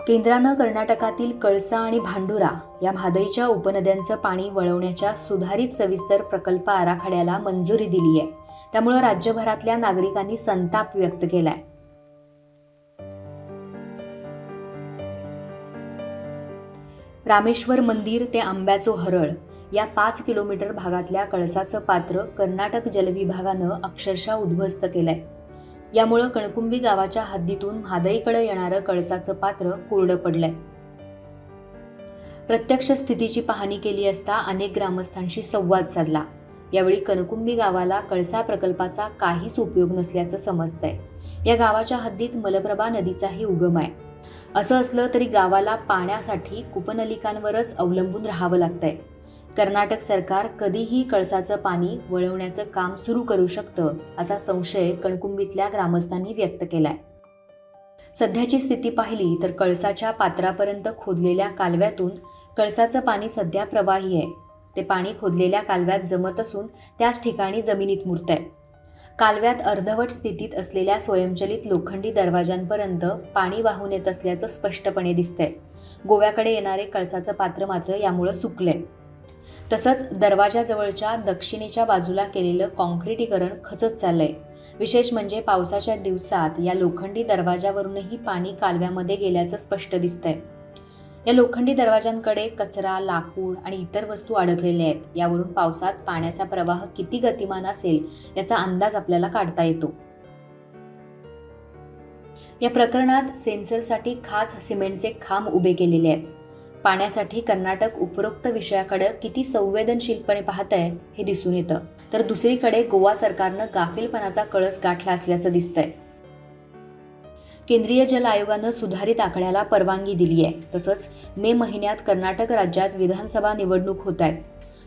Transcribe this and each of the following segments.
केंद्रानं कर्नाटकातील कळसा आणि भांडुरा या म्हादईच्या उपनद्यांचं पाणी वळवण्याच्या सुधारित सविस्तर प्रकल्प आराखड्याला मंजुरी दिली आहे. त्यामुळे राज्यभरातल्या नागरिकांनी संताप व्यक्त केलाय. रामेश्वर मंदिर ते आंब्याचो हरळ या 5 किलोमीटर भागातल्या कळसाचं पात्र कर्नाटक जलविभागानं अक्षरशः उद्ध्वस्त केलंय. यामुळं कणकुंबी गावाच्या हद्दीतून म्हादईकडे येणारं कळसाचं पात्र कोरडं पडलंय. प्रत्यक्ष स्थितीची पाहणी केली असता अनेक ग्रामस्थांशी संवाद साधला. यावेळी कणकुंबी गावाला कळसा प्रकल्पाचा काहीच उपयोग नसल्याचं समजतंय. या गावाच्या हद्दीत मलप्रभा नदीचाही उगम आहे. असं असलं तरी गावाला पाण्यासाठी कूपनलिकांवरच अवलंबून राहावं लागतंय. कर्नाटक सरकार कधीही कळसाचं पाणी वळवण्याचं काम सुरू करू शकतं असा संशय कणकुंबीतल्या ग्रामस्थांनी व्यक्त केलाय. सध्याची स्थिती पाहिली तर कळसाच्या पात्रापर्यंत खोदलेल्या कालव्यातून कळसाचं पाणी सध्या प्रवाही आहे. ते पाणी खोदलेल्या कालव्यात जमत असून त्याच ठिकाणी जमिनीत मुरतंय. कालव्यात अर्धवट स्थितीत असलेल्या स्वयंचलित लोखंडी दरवाजांपर्यंत पाणी वाहून येत असल्याचं स्पष्टपणे दिसतंय. गोव्याकडे येणारे कळसाचं पात्र मात्र यामुळे सुकलंय. तसंच दरवाजाजवळच्या दक्षिणेच्या बाजूला केलेलं कॉन्क्रिटीकरण खचत चाललंय. विशेष म्हणजे पावसाच्या दिवसात या लोखंडी दरवाजावरूनही पाणी कालव्यामध्ये गेल्याचं स्पष्ट दिसतंय. या लोखंडी दरवाजांकडे कचरा, लाकूड आणि इतर वस्तू अडकलेल्या आहेत. यावरून पावसात पाण्याचा प्रवाह किती गतिमान असेल याचा अंदाज आपल्याला काढता येतो. या प्रकरणात सेन्सरसाठी खास सिमेंटचे खांब उभे केलेले आहेत. पाण्यासाठी कर्नाटक उपरोक्त विषयाकडे किती संवेदनशीलपणे पाहतंय हे दिसून येतं. तर दुसरीकडे गोवा सरकारनं गाफीलपणाचा कळस गाठला असल्याचं दिसतंय. केंद्रीय जल आयोगानं सुधारित आकड्याला परवानगी दिली आहे. तसंच मे महिन्यात कर्नाटक राज्यात विधानसभा निवडणूक होत आहेत.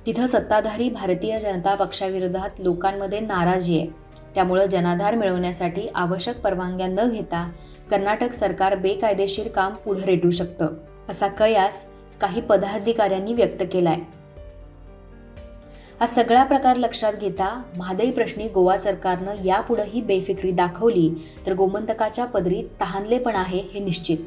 तिथं सत्ताधारी भारतीय जनता पक्षाविरोधात लोकांमध्ये नाराजी आहे. त्यामुळे जनाधार मिळवण्यासाठी आवश्यक परवानग्या न घेता कर्नाटक सरकार बेकायदेशीर काम पुढे रेटू शकतं असा कयास काही पदाधिकाऱ्यांनी व्यक्त केलाय. हा सगळा प्रकार लक्षात घेता म्हादई प्रश्नी गोवा सरकारनं यापुढेही बेफिक्री दाखवली तर गोमंतकाच्या पदरी तहानलेपण आहे हे निश्चित.